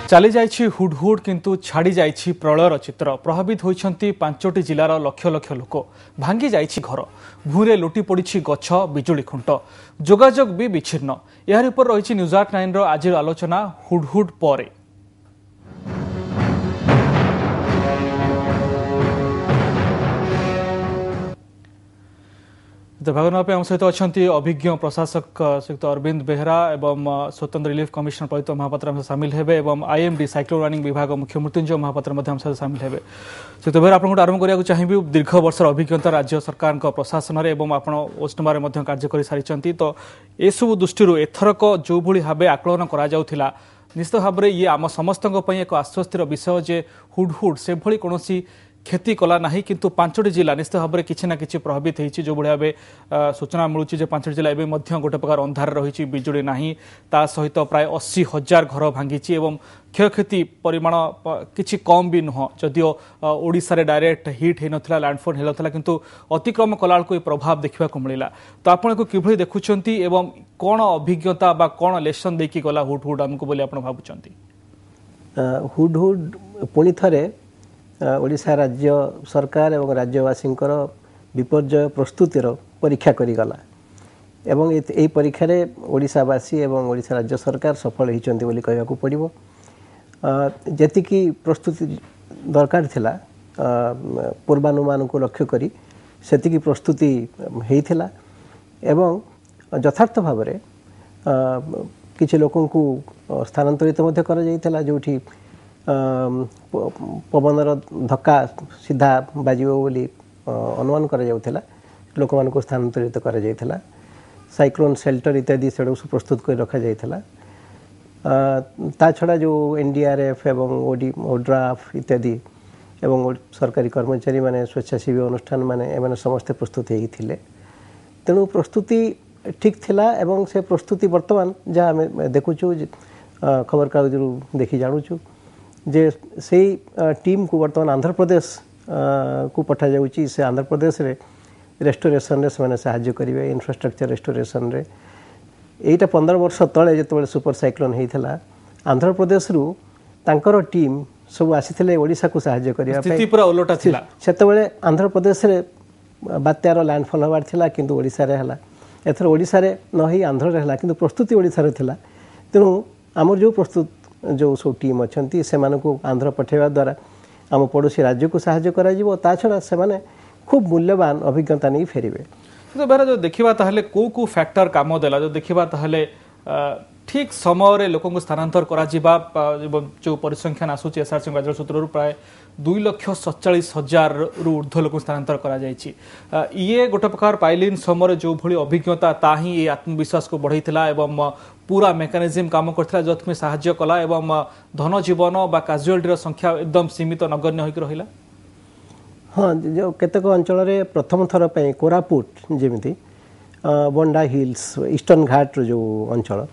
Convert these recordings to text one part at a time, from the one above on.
चली जाइछि हुडहुड किंतु छाड़ी जाइछि प्रलयर चित्र। प्रभावित होइछंती 5टी जिलार लक्ष लक्ष लोक। भांगी जाइछि घर, भूरे लुटी पड़िछि गछ, बिजुली खुंट, जोगाजोग भी विच्छिन्न। यार उपर रहिछि न्यूज 8 रो आज आलोचना हुडहुड परे। भागनापे आम सहित अच्छा अभिज्ञ प्रशासक श्रीयुक्त अरविंद बेहरा एवं स्वतंत्र रिलीफ कमिशनर पवित्र महापात्र सामिल हेबे एवं आईएमडी साइक्लोन वार्निंग विभाग मुख्य मृत्युंजय महापात्र सामिल हेबे। श्रीयुक्त बेहरा आपको आरंभ करने चाहिए दीर्घ वर्षर अभिज्ञता राज्य सरकार प्रशासन में आप ओस्टमार कार्य कर सारी तो एसबू दृष्टि एथरक जो भाई भाव आकलन करा निश्चित भाव में ये आम समस्त एक आश्वस्तिर विषय जे हुडहुड से भली कौन क्षति कला ना किंतु 5टी जिला निश्चित भाव में किसी ना कि प्रभावित होती जो भाई भाव सूचना मिलूँ 5टी जिला एवं गोटे प्रकार अंधार रही बिजुली ना ता सहित प्राय 80,000 घर भांगी एवं क्षयक्षति परिमाण किसी कम भी नुह जदिओ ओडिशा रे डायरेक्ट हिट हो नाला लैंडफॉल हो नाला किंतु अतिक्रम कला को प्रभाव देखा मिला। तो आपन को किभली देखुछंती एवं कौन अभिज्ञता बा कौन लेसन देकी गला हुडहुड आमको बोली आपन भाबुछंती? हुडहुड पुणी थरे ओडिशा राज्य सरकार एवं राज्यवासी विपर्यय प्रस्तुतिर परीक्षा करिगला एवं यही परीक्षार ओडिशावासी एवं ओडिशा राज्य सरकार सफल होइचंती बोली कहबाकू पड़िबो। जेतिकी प्रस्तुति दरकार थिला पूर्वानुमान को लक्ष्य करी सेतिकी प्रस्तुति हेइथिला एवं यथार्थ भाव में किछि लोकन को स्थानांतरित मध्य करा जाइथिला जोठी पवनर धक्का सीधा बाजिबो बोली अनुमान करा जाउथिला लोक मान को स्थानांतरित करा जाइथिला। साइक्लोन शेल्टर इत्यादि से प्रस्तुत कर रखा जाइथिला। ता छड़ा जो एनडीआरएफ एवं ओड्राफ इत्यादि एवं सरकारी कर्मचारी माने स्वेच्छासेवी अनुष्ठान माने एमाने समस्त प्रस्तुत होइथिले। तेणु प्रस्तुति ठीक थिला एवं से प्रस्तुति वर्तमान जहाँ आम देखुचु खबर कागज देखी जानुचु जे से टीम को वर्तमान आंध्र प्रदेश को पठा जाउची। से आंध्र प्रदेश रे रेस्टोरेशन रे से साहाय्य करिवे इंफ्रास्ट्रक्चर रेस्टोरेशन रे। एटा 15 वर्ष तले जेतबे सुपर साइक्लोन हेइथला आंध्र प्रदेश रु तांकर टीम सब आसीथिले ओडिशा को साहाय्य करिया स्थिति पूरा उलटा थिला। सेतबेले आंध्र प्रदेश रे बात्यार लैंडफॉल होबार थिला किंतु ओडिशा रे हला। एथर ओडिशा रे नही आंध्र रे हला किंतु प्रस्तुति ओडिशा रे थिला। तेणु आमर जो प्रस्तुत जो सब टीम अच्छी से आंध्र पठेवा द्वारा आम पड़ोसी राज्य को साहाय्य करा जिवो। ता छड़ा से माने खूब मूल्यवान अभिज्ञता नहीं फेरिबे। तो बेरा जो देखिबा ताहले को फैक्टर काम देला जो देखिबा ताहले ठीक समय रे लोकन को स्थानांतर करा जिबा जो परिसंख्यान आसुची एसआरसी राज्य सूत्र प्राय 2,47,000 रु ऊर्ध्व लोक स्थानांतर करा जायछि। ये गोटे प्रकार पाइलिन समय जो भली अभिज्ञता ता ही ये आत्मविश्वास को बढ़ाइथिला एवं पूरा मेकानिज्म काम करथिला जथमे साहाय्य कला एवं धन जीवन बा कैजुअलिटी संख्या एकदम सीमित नगण्य होइक रहिला। हाँ जो केतक अंचल रे प्रथम थर पे कोरापुट जेमिति बंडा हिल्स ईस्टर्न घाट जो अंचल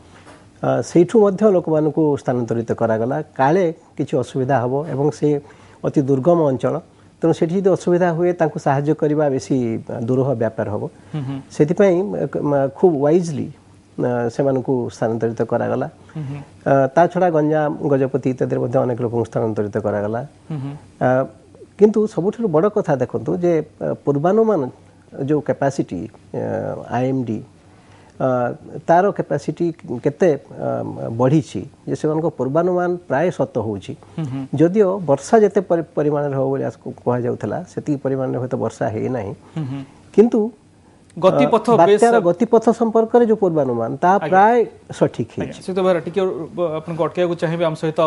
सेठू मध्य लोक मान को स्थानांतरित करागला काले किछि असुविधा हबो एवं से अति दुर्गम अंचल तेणु से असुविधा हुए तांको साहाय्य करबा बेसी दुरूह व्यापार हबो। सेति पई खूब वाइजली से मानकु स्थानांतरित करागला। ता छड़ा गंजाम गजपति इत्यादि मध्य अनेक लोक स्थानांतरित करागला। किंतु सबुठ बड़ कथा देखंतु जे पूर्वानुमान जो कैपेसिटी आईएमडी तार कैपेसिटी केते बढ़ी जे से पूर्वानुमान प्राय सत होउची। जदिओ वर्षा जेते परिमाण रे हो बोली कहा जाउथला सेती परिमाण रे होत वर्षा हे नाही किंतु गतिपथ संपर्क रे जो पूर्वानुमान ता प्राय सठिक है। से तो बेरा टिके आपन को अटके को चाहिए हम सहित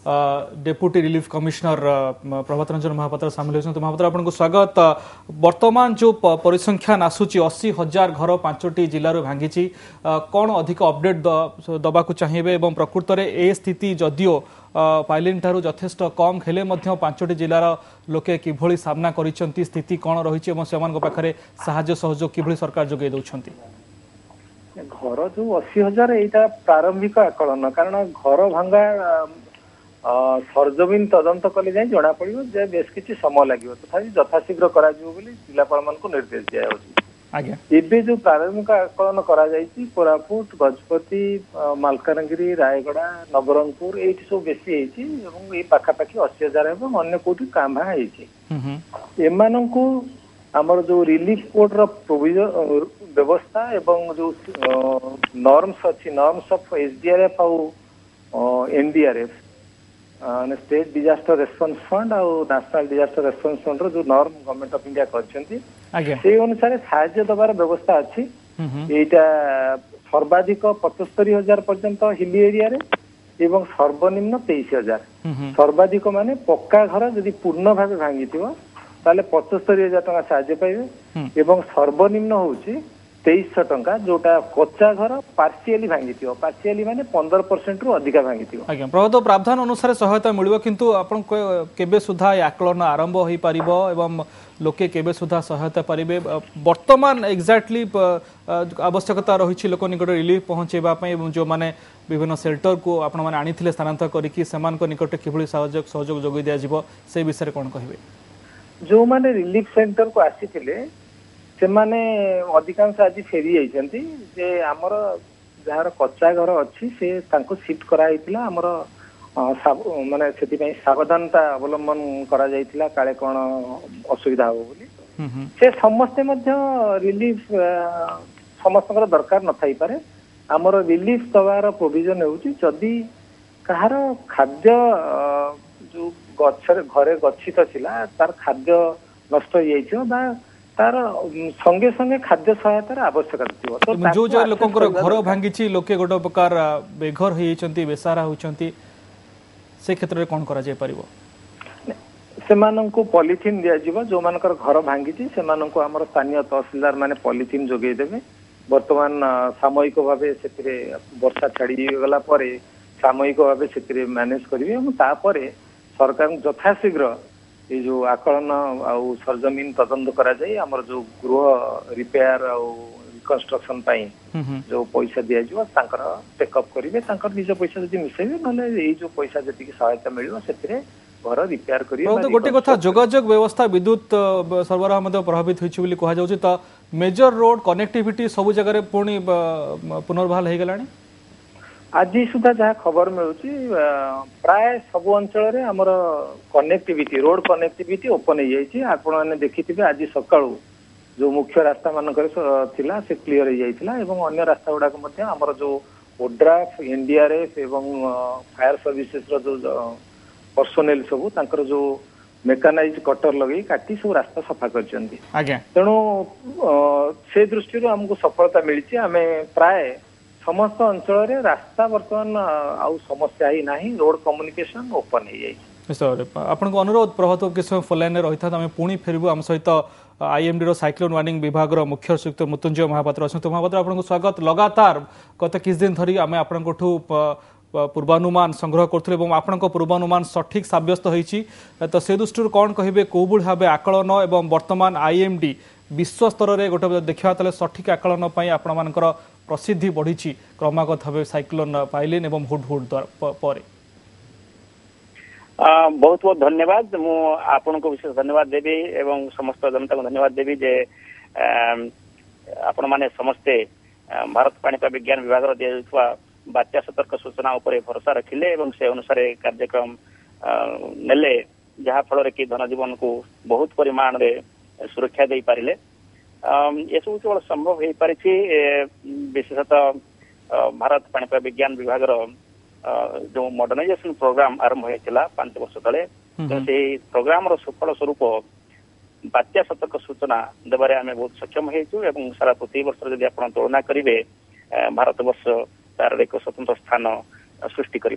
deputy relief commissioner Prabhat Ranjan Mahapatra सामिल होइछन। तो महापात्र आपन को स्वागत। वर्तमान जो परिसंख्यान आसुची 80,000 घर 5टी जिल्ला रो भांगीची कौन अधिक अपडेट दबा को चाहिए एवं प्रकृत रे ए स्थिति जदिओ पाइलिन ठारू यथेष्ट कम खेले मध्य 5टी जिल्लार लोके किभली सामना करिसंती स्थिति कौन रही एवं सेमान पाखरे साहाय्य सहयोग किभली सरकार जोगे दउछंती? घर जो 80,000 एटा प्रारंभिक आकलन कारण घर भांगा सरजमीन तदंत कले जाए जना पड़ो जे बेस किसी समय लगे तथा यथाशीघ्र जिलापाल मान निर्देश दिया। आज्ञा ଏବେ ଯୋଉ ପ୍ରାରମ୍ଭିକ ଆକଳନ କରାଯାଇଛି କୋରାପୁଟ ଗଜପତି ମାଲକାନଗିରି ରାୟଗଡା ନବରଙ୍ଗପୁର ଏଇଠି ସବୁ ବେଶୀ ହେଇଛି ଏବଂ ଏଇ ପାଖାପାଖି 80,000 ଏବଂ ଅନ୍ୟ କୋଉଠି କାମ୍ଭା ହେଇଛି ଏମାନଙ୍କୁ ଆମର ଯୋଉ ରିଲିଫ କୋର୍ଟ ର ବ୍ୟବସ୍ଥା ଏବଂ ଯୋଉ ନର୍ମସ ଅଛି ନର୍ମସ ଅଫ SDRF ଆଉ NDRF state disaster response fund और नेशनल डिजास्टर रेस्पॉन्स फंड रो जो नॉर्म गवर्नमेंट ऑफ इंडिया करछंती से अनुसार साहाय्य दबार व्यवस्था अछि एटा सर्वाधिक 75,000 पर्यंत हिली एरिया रे एवं सर्वनिम्न 23,000 सर्वाधिक माने पक्का घर यदि पूर्ण भाव भांगिथिबो ताले 75,000 टका साहाय्य पाइबे एवं सर्वनिम्न होउची 2300 टंका जोटा कच्चा घर पार्शियली भांगिथिबो पार्शियली माने 15% रु अधिक भांगिथिबो आज्ञा प्रभुत्व प्रावधान अनुसार सहायता मिलिबो किंतु आपण केबे सुधा आकलन आरंभ होई परिबो एवं लोके केबे सुधा सहायता परिबे वर्तमान एक्जेक्टली आवश्यकता रही लोक निकट रिलीफ पहुंचेबा पई एवं जो माने विभिन्न शेल्टर को आपण माने आनिथिले स्थानांतर करिकि समान को निकट किभली सहयोग जोगी दिया जिवो से विषय कोन कहिबे जो माने रिलीफ सेंटर को आसीथिले से माने अधिकांश आज फेरी जाइछंती जे हमर जहार कच्चा घर अच्छी से तांको शिफ्ट करा हितला हमर माने सेति पई सावधानता अवलंबन करा जाइतला काले कोन असुविधा हो बोली से समस्त मध्य रिलीफ समस्तकर दरकार न थाई पारे हमर रिलीफ दवार प्रोविजन होउची जदी कहार खाद्य जो गछर घरे गच्छित छिला तार खाद्य नष्ट हो जाइछो बा तार संगे संगे खाद्य सहायतार आवश्यकता थिबो तो जो जो लोकंकर घर भांगिछि लोके गोटो प्रकार बेघर होई छंती बेसारा होचंती से क्षेत्र रे कोन करा जाय परिबो सेमानंको पॉलिथिन दिया जिवो जो मानकर घर भांगिछि सेमानंको हमर स्थानीय तहसीलदार माने पॉलिथिन जोगे देबे वर्तमान सामयिक भाबे सेतिरे वर्षा छाड़ी गला परे सामयिक भाबे सेतिरे मैनेज करिवे हम तापरे सरकार यथाशीघ्र ये जो आकलन आउ सरजमीन तदंत करा जाए हमर जो गृह रिपेयर आउ रिकंस्ट्रक्शन पाई जो पैसा दिया जिवो तांकर टेकअप करिवे तांकर निज पैसा जदि मिसेबे नले एई जो पैसा जति की सहायता मिलियो सेतिरे घर रिपेयर करिवे तो गोटे कथा जोगाजोग व्यवस्था विद्युत सरबराह मध्ये प्रभावित होइछि बोली कहा जाउछि त मेजर रोड कनेक्टिविटी सब जगह रे पूर्णी पुनर्बहाल हे गलानी आज सुधा जहाँ खबर मिलूची प्राय सब अंचल रे हमर कनेक्टिविटी रोड कनेक्टिविटी ओपन हो जाइए आपण मैंने देखिथिबे आज सकाळू जो मुख्य रास्ता मानकर थिला से क्लियर हो जाइथिला एवं अन्य रास्ता गुडाक मध्ये हमर जो ओड्राफ NDRF एवं फायर सर्विसेस रो जो पर्सनेल सब तांकर जो मेकानाइज कटर लगे काटी सब रास्ता सफा करचंती आज्ञा तेणु से दृष्टि हमको सफलता मिली आमे प्राय समस्त अंचल रे रास्ता वर्तमान आउ समस्या ही नाही रोड कम्युनिकेशन ओपन हो जाई सर आपन अनुरोध प्रभात के समय फोन लाइन रही था आम पुणी फेरबू आम सहित IMD रो साइक्लोन वार्निंग विभाग रो मुख्य सचिव मृत्युंजय महापात्र अच्छा महापात्र आपको स्वागत लगातार गत किस दिन धरी आम आपण पूर्वानुमान संग्रह करथले आपण पूर्वानुमान सठिक साब्यस्त होईची तो से दृष्टि कौन कहिबे कोबुल भाबे आकलन एवं वर्तमान IMD विश्व स्तर रे गोटे देखा तले सठिक आकलन पई आपण मानकर प्रसिद्धि बढ़ी क्रमागत भाव साइक्लोन पाइलिन एवं हुडहुड पर बहुत बहुत धन्यवाद मु आपन को विशेष धन्यवाद देबी एवं समस्त जनता को धन्यवाद देबी जे आपण माने समस्ते भारत पाणीपाग विज्ञान विभाग रो दिया बात्या सतर्क सूचना ऊपर भरोसा रखिले एवं से अनुसार कार्यक्रम नेले जहाँ फल कि धनजीवन को बहुत परिमाण रे सुरक्षा दे पारिले ये सब केवल संभव हो पारि विशेषतः भारत पाणीपाग विज्ञान विभाग जो मॉडर्नाइजेशन प्रोग्राम आरंभ होता 5 वर्ष तले से प्रोग्राम सफल स्वरूप बात्या सतर्क सूचना देवारे आम बहुत सक्षम हो सारा प्रति वर्ष जब आप तुलना करेंगे भारत वर्ष तार एक स्वतंत्र स्थान सृष्टि कर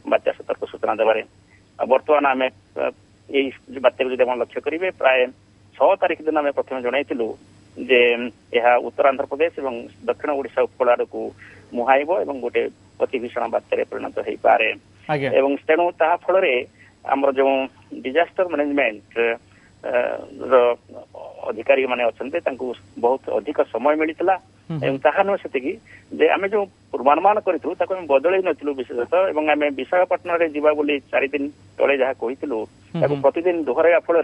बात्या सतर्क सूचना देवारे बर्तमान आम यही बात्या को जब लक्ष्य करेंगे प्राय 6 तारिख दिन आम प्रथम जनइलु जे यह उत्तर आंध्र प्रदेश और दक्षिण ओडिशा उपकूल आड़ को मुहाइब और गोटे अति भीषण बात्यारे परिणत हो पारे तेणु ता फल आमर जो डिजास्टर मैनेजमेंट अधिकारी माने अच्छे बहुत अधिक समय मिलता ताहा नुह से आम जो पूर्वानुमान करूँ बदल नु विशेषतः एवं आम विशाखापट्टनम जावा बोली 4 दिन तले जहाँ कही प्रतिदिन दोहराइबा फल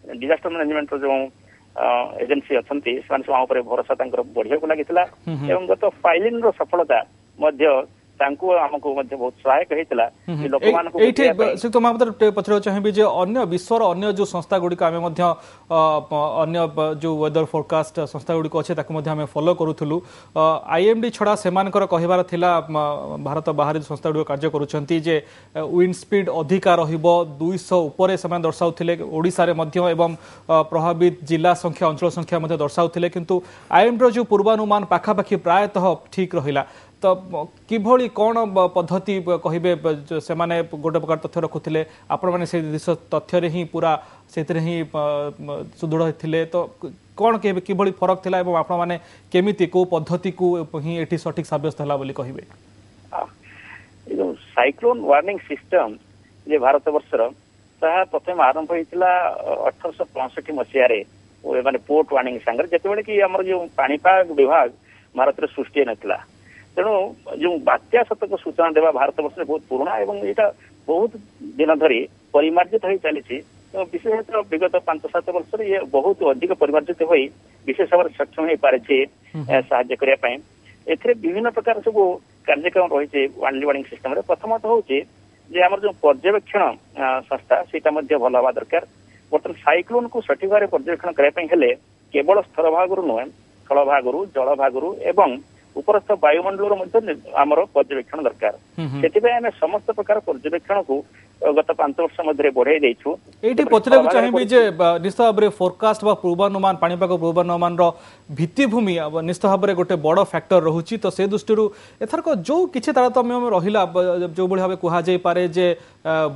डिजास्टर मैनेजमेंट जो एजेंसी अच्छी से भरोसा बढ़िया लगी गत फाइलिंग रो सफलता आमको बहुत सहायक होता पचार चाहिए जे अन्य विश्वर अन्य जो संस्था गुड़िक आम अन्य जो वेदर फोरकास्ट संस्था गुड़िक अच्छे फॉलो करूँ आईएमडी छड़ा से कहबार थिला भारत बाहर संस्था गुड़िक कार्य करुँचे विंड स्पीड अधिका रहा उपर से दर्शाऊे ओडिशा एवं प्रभावित जिला संख्या अंचल संख्या दर्शाऊे किंतु आईएमडी जो पूर्वानुमान पाखापाखि प्रायतः ठीक रहा तो किभली कौन पद्धति कहे से गोटे प्रकार तथ्य रखुले आपण मैंने से तथ्य ही पूरा से सुदृढ़ थे तो कौन किभली फरक थिला एवं आपण मैंने केमिति को पद्धति को ही एठी सठिक साब्यस्त हला बोली कहिबे साइक्लोन वार्निंग सिस्टम जे भारत वर्षर ताहा प्रथम आरंभ होइतिला 1865 मसियारे माने पोर्ट वार्निंग संगर जेतेबेले कि हमर जो पाणीपाग विभाग भारत रे सृष्टि नथिला तेणु जो बात्या सतर्क सूचना देवा भारत वर्ष बहुत पुराना एवं यहाँ बहुत दिन धरी परिमार्जित हो चली विशेषतः विगत 5-7 वर्ष ये बहुत अधिक परिमार्जित हो विशेष भाव सक्षम हो पारे साहाय्य करने एथिरे विभिन्न प्रकार सब कार्यक्रम रही वार्निंग सिस्टम प्रथमतः हूँ आम जो पर्यवेक्षण संस्था से भल हवा दरकार बर्तमान साइक्लोन को सठिक भाव पर्यवेक्षण करने केवल स्थल भाग नुहे स्थल भाग जल भाग एवं उपरस्थ वायुमंडल आमर पर्यवेक्षण दरकार से समस्त प्रकार पर्यवेक्षण को गत 5 वर्ष मध्य बढ़ाई देछु एठी पचराक चाहिबी जे निश्चित भाव में फोरकास्ट बा पूर्वानुमान पाणीपाग पूर्वानुमान रो भित्तिभूमि निश्चित भाव में गोटे बड़ फैक्टर रहुची तो से दृष्टि एथरक जो किछि तारतम्य में रहिला जो बढी भाव कुहा जाय पारे जे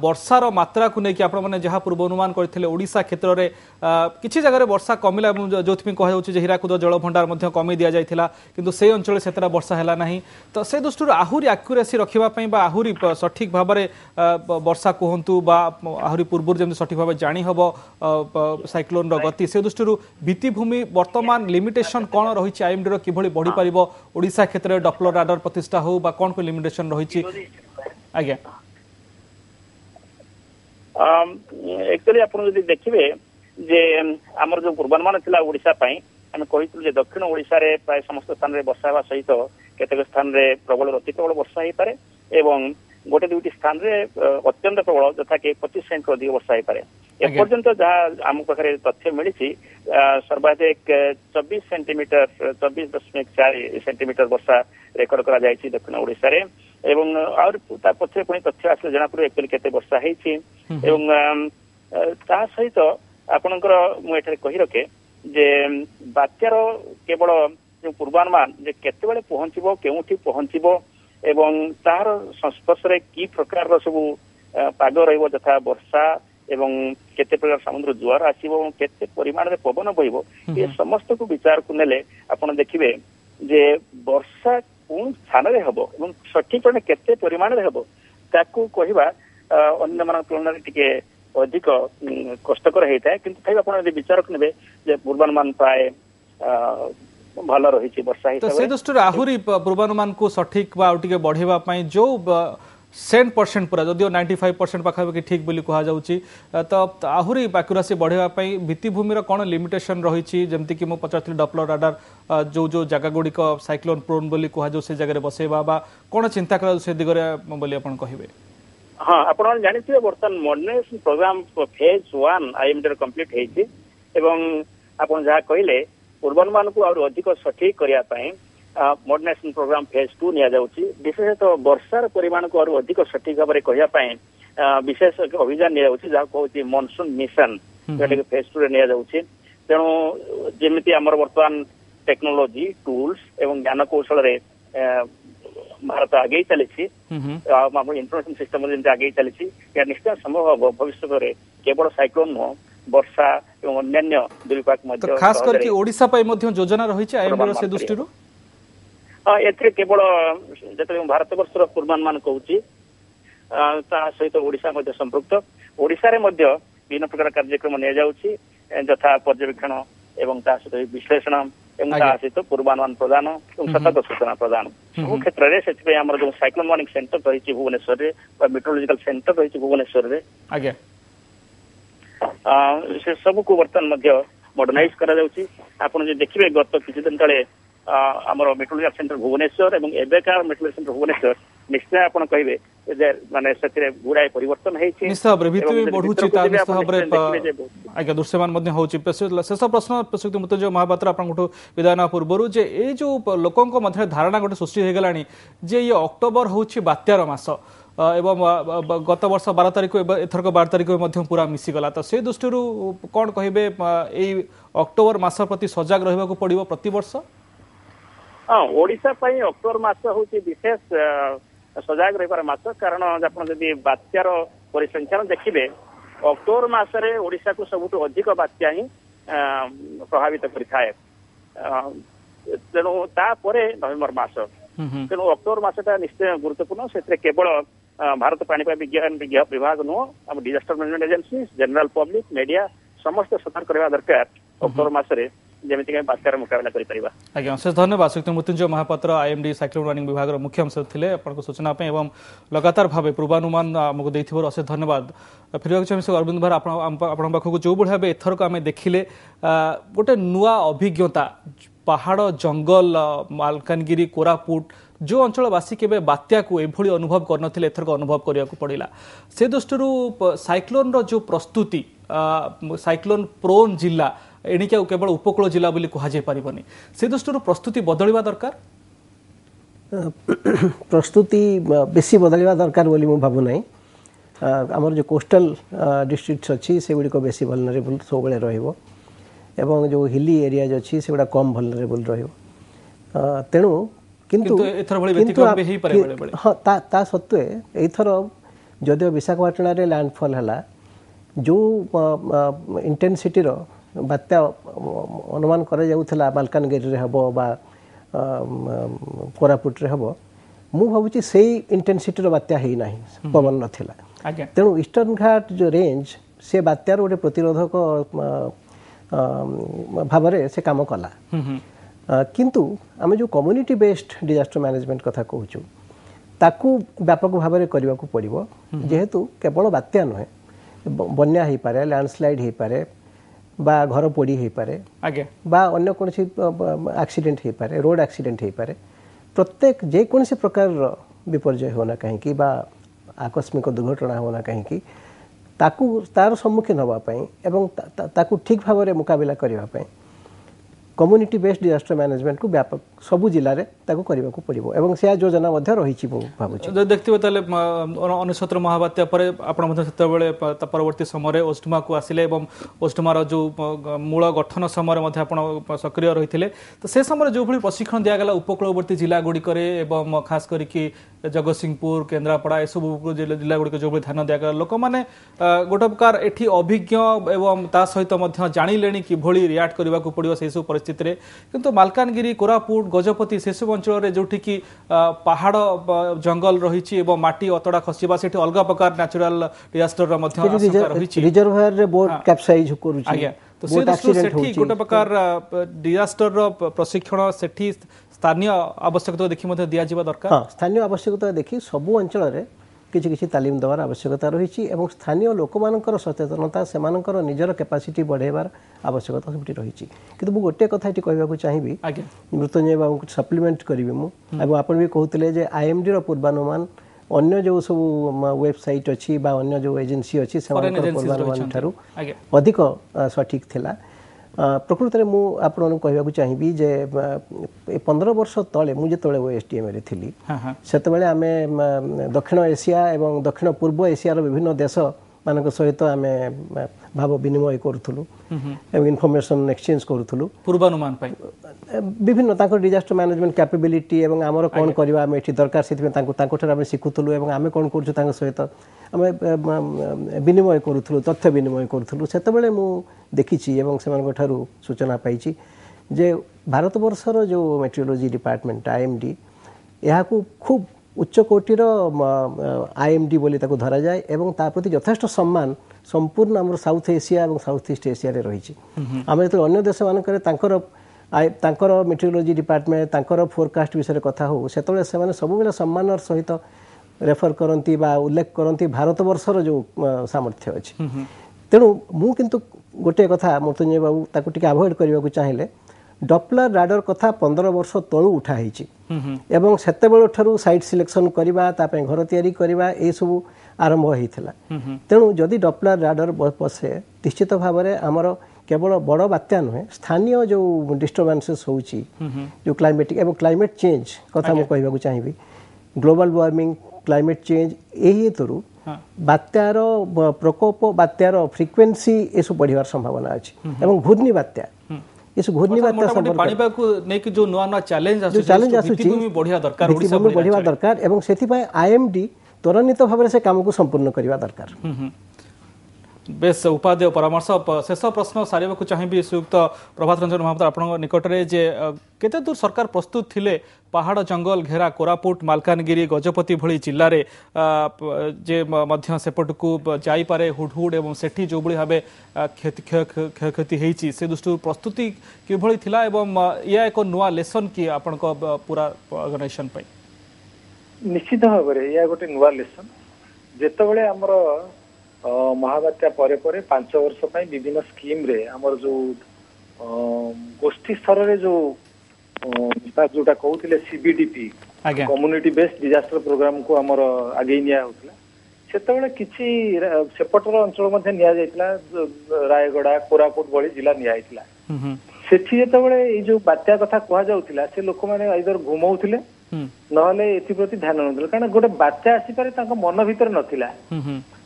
वर्षार मात्रा को लेकिन आपण माने जहा पूर्वानुमान करथिले ओडिशा क्षेत्र रे किछि जगह रे वर्षा कमिला जोथि कहा जाउची जे हीराकुद जल भंडार मध्ये कमी दिया जायथिला किंतु से अंचल सेतरा वर्षा हैला नाही तो से दृष्टि आहुरी एक्युरेसी रखिबा पई बा आहुरी सठिक भाव में वर्षा कहतु बा आहरी पूर्व जमी सठिक भाव जानी हम साइक्लोन गति से दृष्टि भित्तिभूमि वर्तमान लिमिटेशन कौन रही आईएमडी किभली बढ़ी पार ओडिशा क्षेत्र में डपलर राडार प्रतिष्ठा हो बा कौन को लिमिटेशन रही आज्ञा एक्चुअली आप देखिए जे आमर जो पूर्वानुमान थिला ओडिशा पई आम कही दक्षिण ओडिशा रे प्राय समस्त स्थान रे वर्षा हेबा सहित केतेक स्थान रे प्रबल अति प्रबल वर्षा हो पारे एवं गोटे दुईटी स्थान रे अत्यंत प्रबल जथा कि 25 सेंट अधिक वर्षा हो पारे एपर्यंत जहाँ आम पाखे तथ्य मिली सर्वाधिक 24 सेंटीमीटर 24.4 सेंटीमीटर वर्षा रेकर्ड करा जायछि दक्षिण ओडिशा रे एवं और ता पछे पुणी तथ्य आसले जना पड़े एक्चुअली केते वर्षा हेछि एवं ता सहित आपनकर मु एठारे कहि रखे जे बात्यार केवल जो पूर्वानुमान जे केते बेले पहुंचिबो केउठी पहुंचिबो एवं तार संस्पर्श रे की प्रकार सब पाग रहिबो तथा वर्षा एवं केते प्रकार समुद्र जुआर आसीबो केते परिमाण रे पवन बहिबो ये समस्त को विचार को नेले आपण देखिबे जे वर्षा कोन स्थान रे हबो एवं सठिक रे केते परिमाण रे हबो ताकू कहिबा अन्य मान तुलना रे टिके अधिक कष्टकर हेता किंतु थाई आपण यदि विचार को नेबे जे पूर्वानुमान प्राय भल रही वर्षा तो से दृष्टि आहुरी पूर्वानुमान को सठिक बा बढ़ेवा जो 100% पूरा जदिव 95% पाखापाखि ठीक बोली कहा जाउची तो आहुरी एक्युरेसी बढ़ेवा भित्तिभूमि कौन लिमिटेशन रही जमती कि मुझे पचार डपलर राडार जो जो जगह गुड़िक साइक्लोन प्रोन बोली कहा जाउ से जगह बसेबा बा कौन चिंता करा से दिगरे बोली आपण कहिबे हाँ आपण जानिथिबे बर्तमान modernisation programme phase 1 IMD complete हेछि एवं आपण जहा कहिले पूर्वानुमान को और अधिक सठिक करने मॉडर्नाइजेशन प्रोग्राम फेज 2 निया जाउची विशेषतः वर्षार परिमाण को और अधिक सठिक भाव में कहया विशेष अभियान निया जाउची जहा कहउची मॉनसून मिशन जेटा फेज 2 रे निया जाउची तेणु जेमिति हमर वर्तमान टेक्नोलॉजी टूल्स एवं ज्ञान कौशल रे भारत आगे चली इन्फॉर्मेशन सिस्टम आगे चली निश्चय संभव हम भविष्य में केवल साइक्लोन नुह वर्षा एवं अन्य दुर्विपाक तो खास करके ओडिशा पई मध्य योजना रही आईएमडी से दृष्टि एथे केवल जते भारत वर्षर पूर्वानुमान कहूची ता सहित ओडिशा मध्य संपृक्त ओडिशा रे मध्य विभिन्न प्रकार कार्यक्रम निया जाउची यथा पर्यवेक्षण एवं ता सहित विश्लेषण एवं ता सहित पूर्वानुमान प्रदान एवं सतर्क सूचना प्रदान सब क्षेत्र रे सेति हमर जो साइक्लोन वार्निंग सेंटर रही भुवनेश्वर रे मेट्रोलॉजिकल सेंटर रही भुवनेश्वर रे आज्ञा से सब को बर्तमान मध्य मॉडर्नाइज करा जाउची आपण जे देखिबे गत किछि दिन तळे हमर मेट्रोलॉजी सेंटर भुवनेश्वर एवं एबेकार मेट्रोलॉजी सेंटर भुवनेश्वर निश्चय आपण कहिबे जे माने सतिरे गुडाय परिवर्तन हेछि निश्चय भाबरे भितरी बढुची ता निश्चय भाबरे आज्ञा दृश्यमान मध्ये होची शेष प्रश्न प्रसुक्ति मृत्युंजय महापात्र आपनठो विधान पूर्वरु जे ए जो लोकंक मध्ये धारणा गोटे सृष्टि हे गलानी जे ये अक्टोबर होची बात्यार मास एवं गत वर्ष 12 तारिख एथरक 12 तारिख मध्य पूरा मिसीगला तो से दृष्टि कौन कहे अक्टोबर मास प्रति सजग रहा पड़ो प्रति वर्ष हाँ ओडिशा पई अक्टोबर मास होची विशेष सजग रहिबार मास कारण आपण जदि बात्यार परिसंख्यान देखिबे अक्टोबर मासरे ओडिशा को सबुठु अधिक बात्या ही प्रभावित करिथाय तेणु तापरे नवेम्बर मास तेणु अक्टोबर मासटा निश्चय गुरुत्वपूर्ण से केवल भारत पाणीपाग विज्ञान विभाग नुह आम disaster management agency general public media समस्त सतर्क रहा दरकार अक्टोबर मासरे जेमिति के बात्यार मुकाबला करि परिबा। आज्ञा अशेष धन्यवाद Shri Mrityunjay Mohapatra IMD cyclone warning विभाग मुख्य अंश थे आपको सूचना एवं लगातार भाव पूर्वानुमान आमको देथिबार अशेष धन्यवाद। फिर चाहिए अरविंद भाई आपण पाखक जो भाव एथरक आम देखिले गोटे नुआ अभिज्ञता पहाड़ जंगल मालकानगिरी कोरापुट जो अंचलवासी केबे बात्या को एभली अनुभव करनथिले एथरक अनुभव करिया को पड़िला से दृष्टि साइक्लोन रो जो प्रस्तुति साइक्लोन प्रोन जिला एणिका केवल उपकूल जिला बोली कहा जाय परिबनी से दृष्टि प्रस्तुति बदलवा दरकार प्रस्तुति बेसी बदलवा दरकार बोली मु भाबु नै हमर जो कोस्टल डिस्ट्रिक्ट्स अछि से गुडी को बेसी वल्नरेबल सब बेले रहइबो एवं जो हिली एरियाज अच्छी से कम वल्नरेबल रहिबो तेणु किंतु एथर भली व्यतिक्रम बे ही पारे बळे हां ता सत्वे एथर जदियो विशाखापट्टनम रे लैंडफॉल हला जो इंटेंसिटी रो बात्या अनुमान करे जाउथला मालकानगिरी रे हबो बा कोरापुट रे हबो मु भाबुची सेही इंटेंसिटी रो बात्या हेई नाही पवन नथिला तेणु ईस्टर्न घाट जो रेंज से बात्यार गोटे प्रतिरोधक भावरे से काम कला किंतु आम जो कम्युनिटी बेस्ड डिजास्टर मैनेजमेंट कथा कहूँ ताकू व्यापक भाव में करने को पड़ो जेहेतु केवल बात्या नुहे बन्या हो पारे लैंडस्लाइड हो पारे बा घर पोड़ी हो पारे बा अन्य कौन एक्सीडेंट हो पारे रोड एक्सीडेंट हो पारे प्रत्येक जेकोसी प्रकार विपर्यय होना कहीं बा आकस्मिक दुर्घटना होना कहीं ताकू तार सम्मुखीन होगापी एवं ताकू ठीक भाव में मुकाबला करने कम्युनिटी बेस्ड डिजास्टर मैनेजमेंट को व्यापक सबू जिले में करने को पड़ो एवं से योजना रही भावुँ देखते ताले 69 महाबात्या से परवर्ती समय ओस्टमा को आसिले ओस्टमार जो मूल गठन समय सक्रिय रही है तो से समय जो भाई प्रशिक्षण दिगला उपकूलवर्ती जिला गुड़िक खास करके जगतसिंहपुर केन्द्रापड़ा एसबू जिला गुड़िक जो ध्यान दिगला लोक मैंने गोटे प्रकार एटी अभिज्ञ एवं ता सहित जानिले किभली रिएक्ट करने को पड़ो से सब परिस्थिति किंतु मालकानगिरी कोरापुट गजपति से सब अंचल जोठी की पहाड़ जंगल रही माटी अतड़ा खसवा से अलग प्रकार नेचुरल डिजास्टर रिजर्वायर रे बोट कैप्साइज करूची तो से दृष्टि गोटे प्रकार डिजास्टर प्रशिक्षण सेठी स्थानीय आवश्यकता देखि दिया दरकार हाँ स्थानीय आवश्यकता देखि सबु अंचल रे किसी किसी तालीम देवार आवश्यकता रही और स्थानीय लोक मानकर सचेतनता से निजर कैपेसिटी बढ़ेबार आवश्यकता सब रही कि गोटे कथा कहवाक चाहिए मृत्युंजय बाबू सप्लीमेंट करी आप भी कहते आईएमडी रो पूर्वानुमान अन्य जो सब वेबसाइट अच्छी अन्य जो एजेंसी अच्छी पूर्वानुमान ठारू अधिक सठिक थिला प्रकृत में मुझे कहवाक चाहिए जे 15 वर्ष तले मुझे ओएसडीएम रे थी से आम दक्षिण एशिया एवं दक्षिण पूर्व एशियार विभिन्न देश मान सहित आम भाव विनिमय करूँ इनफॉरमेशन एक्सचेंज करूँ पूर्वानुमान विभिन्न डिजास्टर मैनेजमेंट कैपेबिलिटी एवं आमर कौन करवा आम ये दरकार से शिखुलु एवं आम कौन कर सहित आम विनिमय करूँ तथ्य विनिमय करूँ से देखी से सूचना पाई जे भारत वर्षर जो मेट्रोलॉजी डिपार्टमेंट आईएमडी यहाँ खूब उच्च कोटीर आईएमडी बोली ताको धरा जाए एवं ता प्रति यथेष्ट सम्मान संपूर्ण आम साउथ एशिया और साउथ ईस्ट एशिया रे रही आम जो अन्य देश मानकर मेट्रोलॉजी डिपार्टमेंट तांकर फोरकास्ट विषय कथा हो से सब बेले सम्मान सहित रेफर करती उल्लेख करती भारत वर्षर जो सामर्थ्य अच्छी तेणु मु किंतु गोटे कथा मृत्युंजय बाबू ताकू टिके अवॉइड करने को चाहिए डॉपलर राडर कथा 15 वर्ष तलू उठाई एवं सेतेबेल ठारू साइट सिलेक्शन करवा घर तैयारी करवा ये सब आरंभ होता तेणु जदि डॉपलर राडर बसे निश्चित भाव में आमर केवल बड़ बात्या नुहे स्थानीय जो डिस्टर्बांसेस होची जो क्लाइमेटिक एवं क्लाइमेट चेंज कथा मु कहबा चाहिए ग्लोबल वार्मिंग क्लाइमेट चेंज यही तरु बात्यार प्रकोप बात्यार फ्रिक्वेन्सी ये सब बढ़िवार संभावना अछि एवं घूर्णी बात्या इस घूर्णी बात्या पानीपाग को नेक जो नुआ नुआ चैलेंज आसुची बढ़िया दरकार ओडिशा बढ़िया दरकार एवं सेति आईएमडी त्वरित भाव से काम को संपूर्ण करवा दरकार बेस उपादेय परामर्श शेष प्रश्न सारे चाहिए श्रीयुक्त प्रभात रंजन महापात्र आपण निकट में जे केते दूर सरकार प्रस्तुत थिले पहाड़ जंगल घेरा कोरापुट मालकानगिरी गजपति भली जिले में जे मध्य सेपट को जाई पारे हुडहुड एवं सेठी जो भली भाबे क्षति हेची से दृष्टि प्रस्तुति किभली थिला एवं या एक नुआ लेसन की आपण पूरा ऑर्गेनाइजेशन पे निश्चित भाव में या गोटे नुआ लेसन जेतेबेले हमर महाबात्या परे परे 5 वर्ष पई विभिन्न स्कीम रे हमर जो गोष्ठी स्तर रे जो जोटा कहउतिले सीबीडीपी कम्युनिटी बेस्ड डिजास्टर प्रोग्राम को हमर आगे निया होतला सेतेबेले किछि सेपटर अंचल मध्ये निया जाइतला रायगड़ा कोरापुट बड़ी जिला निया आइतला सेठी जेतेबेले ए जो बात्या कथा कहा जाउतिला से लोक माने आइदर घुमौथिले नहले एथि प्रति ध्यान नउतिले कारण गोटे बात्या आसी पारे तांको मन भीतर नथिला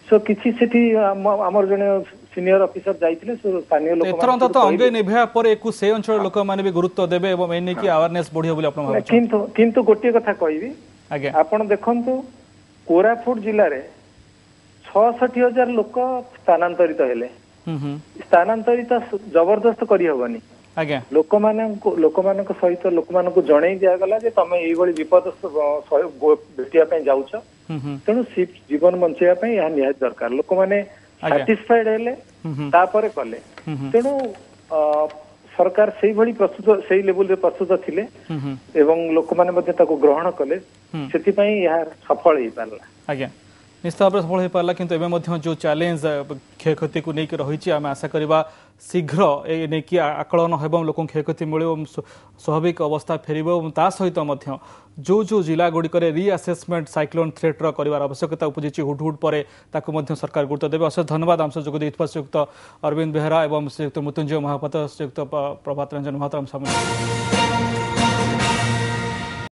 सो किछि सेठी हमर जने सीनियर ऑफिसर जाइतिले सो स्थानीय लोक एथरंत तो अंगे निभया पर एकु से अंचल लोक माने भी गुरुत्व देबे एवं एने की अवेयरनेस बढ़ियो बोली आपण भाबु किंतु गोटे कथा कहबी आगे आपण देखंतु कोरापुट जिल्ला रे 66000 लोक स्थानांतरित हेले स्थानांतरित जबरदस्त करी होबनी आज्ञा लोक मानक सहित लोक मानक जणै दिया गला जे तमे एई बळी विपद भेटिया पे जाउछ तेणु जीवन बंचेया पे यह निहाय दरकार लोक माने सैटिस्फाइड हेले तापरे कले तेणु सरकार सेई भली प्रस्तुत सेई लेवल रे प्रस्तुत थिले एवं लोक माने मध्ये ताको ग्रहण कले सेति पई यह सफल हे पारला आज्ञा निश्चित भाव सफल हो पारा कि जो चैलेंज क्षयक्षति को लेकिन रही आम आशा करवा शीघ्र ये आकलन हो लोक क्षयक्षति मिले स्वाभाविक अवस्था फेर ता सहित जो जो जिला गुड़िक रीअसेसमेंट साइक्लोन थ्रेट्र कर आवश्यकता उपजी हुडहुड पर सरकार गुरुत्व देवे अशेष धन्यवाद आम जोग श्रीयुक्त अरविंद बेहरा और श्रीयुक्त मृत्युंजय महापात्र श्रीयुक्त प्रभात रंजन महापात्र